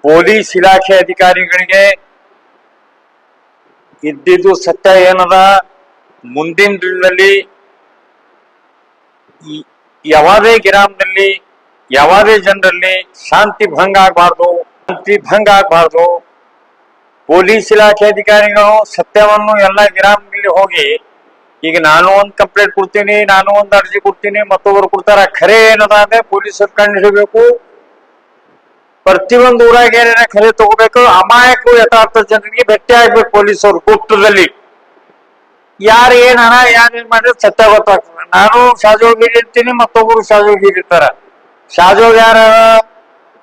Police ಇಲಾಖೆ ಅಧಿಕಾರಿಗಳಿಗೆ ಇದ್ದಿದ್ದು ಸತ್ಯ ಏನದ, ಮುಂದಿನ ದಿನದಲ್ಲಿ ಯಾವುದೇ ಗ್ರಾಮದಲ್ಲಿ ಯಾವುದೇ ಜನರಲ್ಲಿ ಶಾಂತಿ ಭಂಗ ಆಗಬಾರ್ದು. ಪೊಲೀಸ್ ಇಲಾಖೆ ಅಧಿಕಾರಿಗಳು ಸತ್ಯವನ್ನು ಎಲ್ಲ ಗ್ರಾಮದಲ್ಲಿ ಹೋಗಿ, ಈಗ ನಾನು ಒಂದು ಕಂಪ್ಲೇಂಟ್ ಕೊಡ್ತೀನಿ, ನಾನು ಒಂದು ಅರ್ಜಿ ಕೊಡ್ತೀನಿ, ಮತ್ತೊಬ್ಬರು ಕೊಡ್ತಾರ, ಖರೆ ಏನದ ಅಂದ್ರೆ ಪೊಲೀಸರು ಕಂಡು ಹಿಡಬೇಕು. ಪ್ರತಿಯೊಂದು ಊರಾಗ ಏನೇನ ಖರೆ ತಗೋಬೇಕು. ಅಮಾಯಕರು ಯಥಾರ್ಥ ಜನರಿಗೆ ಭೇಟಿ ಆಗ್ಬೇಕು. ಪೊಲೀಸರು ಗುಪ್ತದಲ್ಲಿ ಯಾರು ಏನ್ ಹಣ ಯಾರೇನ್ ಮಾಡಿದ್ರೆ ಸತ್ಯ ಗೊತ್ತಾಗ್ತದೆ. ನಾನು ಶಾಜೋಗಿರಿ ಇರ್ತೀನಿ, ಮತ್ತೊಬ್ಬರು ಶಾಜೋಗಿರಿ ಇರ್ತಾರ. ಶಾಜೋಗ್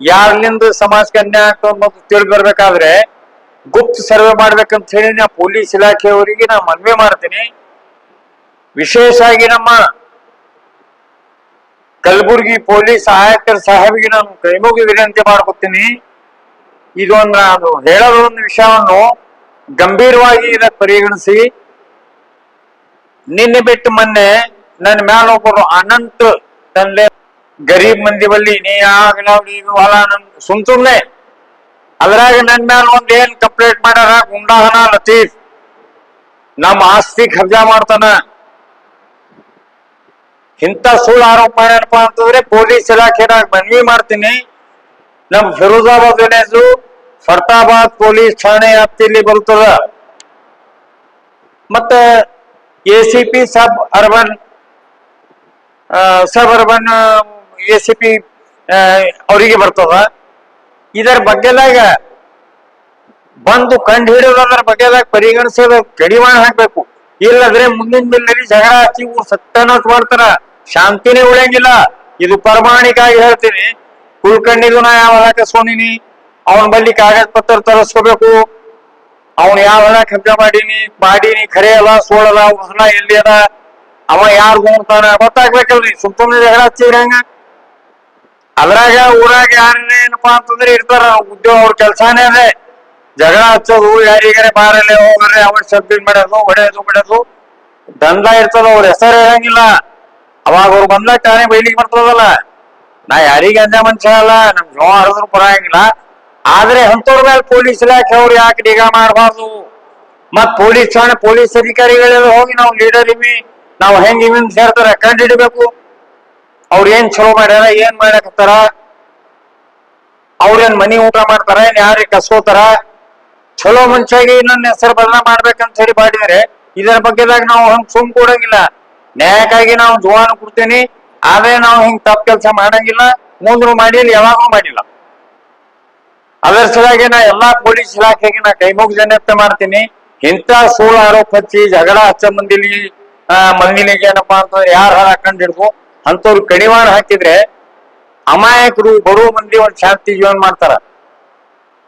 ಯಾರ್ಲಿಂದ ಸಮಾಜ ಕನ್ಯಾ ಆಗ್ತದ ಮತ್ತು ತಿಳಿ ಬರ್ಬೇಕಾದ್ರೆ ಗುಪ್ತ ಸರ್ವೆ ಮಾಡ್ಬೇಕಂತ ಹೇಳಿ ನಾ ಪೊಲೀಸ್ ಇಲಾಖೆಯವರಿಗೆ ನಾ ಮನವಿ ಮಾಡ್ತೀನಿ. ವಿಶೇಷವಾಗಿ ನಮ್ಮ ಕಲಬುರಗಿ ಪೊಲೀಸ್ ಆಯುಕ್ತರ ಸಾಹೇಬ್ಗೆ ನಾನು ಕೈಮುಗಿ ವಿನಂತಿ ಮಾಡ್ಕೊತೀನಿ. ಇದೊಂದು ನಾನು ಹೇಳೋದ ಒಂದು ವಿಷಯವನ್ನು ಗಂಭೀರವಾಗಿ ಇದಕ್ಕೆ ಪರಿಗಣಿಸಿ. ನಿನ್ನೆ ಬಿಟ್ಟು ಮೊನ್ನೆ ನನ್ನ ಮ್ಯಾಲ ಒಬ್ಬರು ಅನಂತ ತಂದೆ ಗರೀಬ್ ಮಂದಿ ಬಲ್ಲಿ ನೀ ಹೊಲ ನಮ್ ಸುಮ್ನೆ ಅದ್ರಾಗ ನನ್ ಮ್ಯಾಲ ಒಂದ್ ಏನ್ ಕಂಪ್ಲೇಂಟ್ ಮಾಡ್ಯಾರ, ಗುಂಡಾಹನ ಲತೀಫ್ ನಮ್ಮ ಆಸ್ತಿ ಕಬ್ಜಾ ಮಾಡ್ತಾನ, ಇಂಥ ಸುಳ್ಳು ಆರೋಪ ಮಾಡ್ಯಾರಪ್ಪ ಅಂತಂದ್ರೆ ಪೊಲೀಸ್ ಇಲಾಖೆದಾಗ ಮನವಿ ಮಾಡ್ತೀನಿ. ನಮ್ ಫಿರೋಜಾಬಾದ್ ವಿಲೇಜು ಫರ್ತಾಬಾದ್ ಪೊಲೀಸ್ ಠಾಣೆ ವ್ಯಾಪ್ತಿಯಲ್ಲಿ ಬರ್ತದ. ಮತ್ತೆ ACP ಸಬ್ ಅರ್ಬನ್ ACP ಅವರಿಗೆ ಬರ್ತದ. ಇದರ ಬಗ್ಗೆದಾಗ ಬಂದು ಕಂಡು ಹಿಡಿಯೋದ್ರ ಬಗ್ಗೆದಾಗ ಪರಿಗಣಿಸೋದು ಕಡಿವಾಣ ಹಾಕ್ಬೇಕು. ಇಲ್ಲದ್ರೆ ಮುಂದಿನ ದಿನದಲ್ಲಿ ಜಗಳ ಹಚ್ಚಿ ಊರ್ ಸತ್ಯನಾಶ ಮಾಡ್ತಾರ, ಶಾಂತಿನೇ ಉಳಿಯಂಗಿಲ್ಲ. ಇದು ಪ್ರಾಮಾಣಿಕವಾಗಿ ಹೇಳ್ತೀನಿ. ಕುಳ್ಕಂಡಿಗೂ ನಾ ಯಾವ ಹೊಲ ಕಸ್ಕೊಂಡಿನಿ, ಅವನ ಬಲ್ಲಿ ಕಾಗದ ಪತ್ರ ತರಿಸ್ಕೋಬೇಕು. ಅವನ್ ಯಾವ ಹೊಲ ಕಬ್ಜಾ ಮಾಡೀನಿ ಖರೆ ಅಲ್ಲ ಸೋಳಲ್ಲ, ಹೊಲ ಎಲ್ಲಿ ಅದ, ಅವ ಯಾರು ನೋಡ್ತಾನ ಗೊತ್ತಾಗ್ಬೇಕಲ್ರಿ. ಸುಮ್ಮನೆ ಜಗಳ ಹಚ್ಚಿದ್ರಿ ಹಂಗ. ಅದ್ರಾಗ ಊರಾಗ ಯಾರೇನಪ್ಪಾ ಅಂತಂದ್ರೆ ಇರ್ತಾರ, ಉದ್ಯೋಗ ಅವ್ರ ಕೆಲ್ಸಾನೇ ಅದೇ ಜಗಳ ಹಚ್ಚೋದು, ಯಾರಿಗಾರೆ ಬಾರಲ್ಲೇ ಹೋಗ್ರೆ ಅವನ್ ಶಬ್ದ ಮಾಡೋದು, ಹೊಡೆಯೋದು ದಂಧ ಇರ್ತದ. ಅವ್ರ ಹೆಸರು ಹೇಳಂಗಿಲ್ಲ. ಅವಾಗ ಅವ್ರು ಬಂದಾಗ ತಾನೇ ಬೈಲಿಗೆ ಬರ್ತದಲ್ಲ. ನಾ ಯಾರಿಗೆ ಅಂಜ ಮನುಷ್ಯ ಅಲ್ಲ, ನಮ್ ಜೋ ಹರಿದ್ರು ಬರಂಗಿಲ್ಲ. ಆದ್ರೆ ಅಂತವ್ರ ಮೇಲೆ ಪೊಲೀಸ್ ಇಲಾಖೆ ಅವ್ರು ಯಾಕೆ ನಿಗಾ ಮಾಡಬಾರ್ದು? ಮತ್ ಪೊಲೀಸ್ ಅಧಿಕಾರಿಗಳೆಲ್ಲ ಹೋಗಿ ನಾವು ಲೀಡರ್ ನಾವು ಹೆಂಗ್ ಇವಿನ್ ಸೇರ್ತಾರ ಕಂಡು ಹಿಡಿಬೇಕು. ಅವ್ರ ಏನ್ ಚಲೋ ಮಾಡ್ಯಾರ, ಏನ್ ಮಾಡಕತ್ತಾರ, ಅವ್ರೇನ್ ಮನಿ ಊಟ ಮಾಡ್ತಾರ, ಏನ್ ಯಾರಿಗೆ ಕಸ್ಕೋತಾರ, ಚಲೋ ಮನುಷ್ಯಾಗಿ ನನ್ನ ಹೆಸರು ಬದಲ ಮಾಡ್ಬೇಕಂತ ಹೇಳಿ ಮಾಡಿದ್ರೆ ಇದರ ಬಗ್ಗೆದಾಗ ನಾವು ಹಂಗ್ ಸುಮ್ ಕೊಡಂಗಿಲ್ಲ. ನ್ಯಾಯಕ್ಕಾಗಿ ನಾವು ಜೋವಾನ ಕೊಡ್ತೇನಿ. ಆದ್ರೆ ನಾವು ಹಿಂಗ್ ತಪ್ಪು ಕೆಲಸ ಮಾಡಂಗಿಲ್ಲ, ಮುಂದ್ರು ಮಾಡಿಲ್ಲ, ಯಾವಾಗೂ ಮಾಡಿಲ್ಲ. ಅದರ ಸಲುವಾಗಿ ನಾ ಎಲ್ಲಾ ಪೊಲೀಸ್ ಇಲಾಖೆಗೆ ನಾ ಕೈಮುಗಿ ವಿನಂತಿ ಮಾಡ್ತೀನಿ. ಇಂಥ ಸುಳ್ಳು ಆರೋಪ ಹಚ್ಚಿ ಜಗಳ ಹಚ್ಚ ಮಂದಿಲಿಗೆ ಏನಪ್ಪಾ ಅಂತಂದ್ರೆ ಯಾರು ಹಾಕೊಂಡ್ ಹಿಡ್ದು ಅಂತವ್ರು ಕಡಿವಾಣ ಹಾಕಿದ್ರೆ ಅಮಾಯಕರು ಬರುವ ಮಂದಿ ಒಂದ್ ಶಾಂತಿ ಜೀವನ ಮಾಡ್ತಾರ.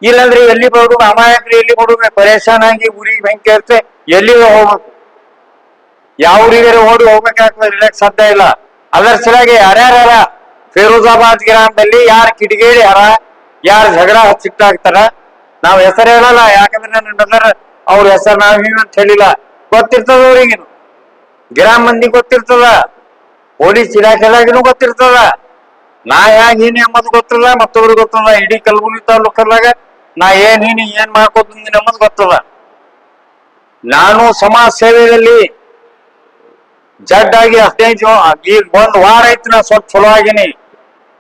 ಇಲ್ಲಂದ್ರೆ ಎಲ್ಲಿ ಬರೋದು ಅಮಾಯಕರು, ಎಲ್ಲಿ ಬರೋದು ಪರೇಶಾನ್ ಆಗಿ ಊರಿಗೆ ಬೆಂಕಿ ಹಚ್ಚೆ ಎಲ್ಲಿ ಹೋಗ್ಬೇಕು, ಯಾವ ಊರಿಗೆ ಓಡಿ ಹೋಗ್ಬೇಕಾಗ್ತದೆ, ರಿಲ್ಯಾಕ್ಸ್ ಸಾಧ್ಯ ಇಲ್ಲ. ಅದರ ಸಲುವಾಗಿ ಯಾರ್ಯಾರ ಫಿರೋಜಾಬಾದ್ ಗ್ರಾಮದಲ್ಲಿ ಯಾರು ಕಿಡಿಗೇಡಿ ಯಾರು ಜಗಳ ಹಚ್ಚಿಟ್ಟಾಗ್ತಾರ ನಾವ್ ಹೆಸರು ಹೇಳಲ್ಲ. ಯಾಕಂದ್ರೆ ನನ್ನ ಬ್ರದರ್ ಅವ್ರ ಹೆಸರು ನಾವ್ ಅಂತ ಹೇಳಿಲ್ಲ. ಗೊತ್ತಿರ್ತದ ಅವ್ರಿಗೇನು, ಗ್ರಾಮ ಮಂದಿ ಗೊತ್ತಿರ್ತದ, ಪೊಲೀಸ್ ಇಲಾಖೆದಾಗಿನೂ ಗೊತ್ತಿರ್ತದ. ನಾ ಯಾಕೆ ಹೀನಿ ಎಂಬುದು ಗೊತ್ತದ, ಮತ್ತೊಬ್ರಿಗೆ ಗೊತ್ತದ. ಇಡೀ ಕಲಬುರಗಿ ತಾಲೂಕದಾಗ ನಾ ಏನ್ ಹೀನಿ ಏನ್ ಮಾಡ್ಕೋತೀನಿ ಎಂಬುದು ಗೊತ್ತದ. ನಾನು ಸಮಾಜ ಸೇವೆಯಲ್ಲಿ ಜಡ್ಡಾಗಿ 15 ಈಗ 1 ವಾರ ಐತಿ ನಾ ಸ್ವಲ್ಪ ಚಲೋ ಆಗಿನಿ.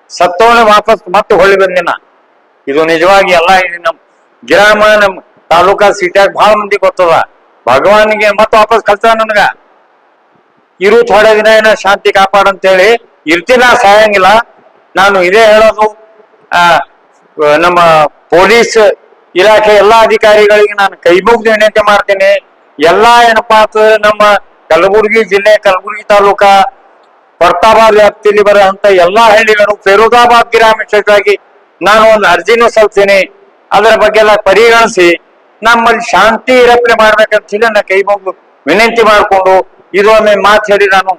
ಸತ್ತವನ್ನ ವಾಪಸ್ ಮತ್ತೆ ಹೊಳ್ಳಿ ಬಂದಿನ. ಇದು ನಿಜವಾಗಿ ಎಲ್ಲ ನಮ್ ಗ್ರಾಮ ನಮ್ ತಾಲೂಕಾ ಸಿಟಿಯಾಗ ಬಹಳ ಮಂದಿ ಗೊತ್ತದ. ಭಗವಾನಿಗೆ ಮತ್ತೆ ವಾಪಸ್ ಕಳ್ಸ ನನ್ಗ ಇರು ಥೋಡೆ ದಿನ ಏನ ಶಾಂತಿ ಕಾಪಾಡಂತ ಹೇಳಿ ಇರ್ತಿಲ್ಲ, ಸಾಯಂಗಿಲ್ಲ. ನಾನು ಇದೇ ಹೇಳೋದು ನಮ್ಮ ಪೊಲೀಸ್ ಇಲಾಖೆ ಎಲ್ಲಾ ಅಧಿಕಾರಿಗಳಿಗೆ ನಾನು ಕೈಮುಗ್ದು ವಿನಂತಿ ಮಾಡ್ತೇನೆ. ಎಲ್ಲಾ ಏನಪ್ಪಾ ಅಂತಂದ್ರೆ ನಮ್ಮ ಕಲಬುರಗಿ ಜಿಲ್ಲೆ, ಕಲಬುರಗಿ ತಾಲೂಕಾ, ಫರ್ತಾಬಾದ್ ವ್ಯಾಪ್ತಿಯಲ್ಲಿ ಬರುವಂತ ಎಲ್ಲಾ ಹಳ್ಳಿಗಳು, ಫಿರೋಜಾಬಾದ್ ಗ್ರಾಮ ವಿಶೇಷವಾಗಿ ನಾನು ಒಂದು ಅರ್ಜಿನೂ ಸಲ್ಲಿಸ್ತೀನಿ. ಅದರ ಬಗ್ಗೆ ಎಲ್ಲ ಪರಿಗಣಿಸಿ ನಮ್ಮಲ್ಲಿ ಶಾಂತಿ ರಕ್ಷಣೆ ಮಾಡ್ಬೇಕಂತ ಹೇಳಿ ನನ್ನ ಕೈ ಮುಗಿದು ವಿನಂತಿ ಮಾಡಿಕೊಂಡು ಇದೊಂದು ಮಾತು ಹೇಳಿ ನಾನು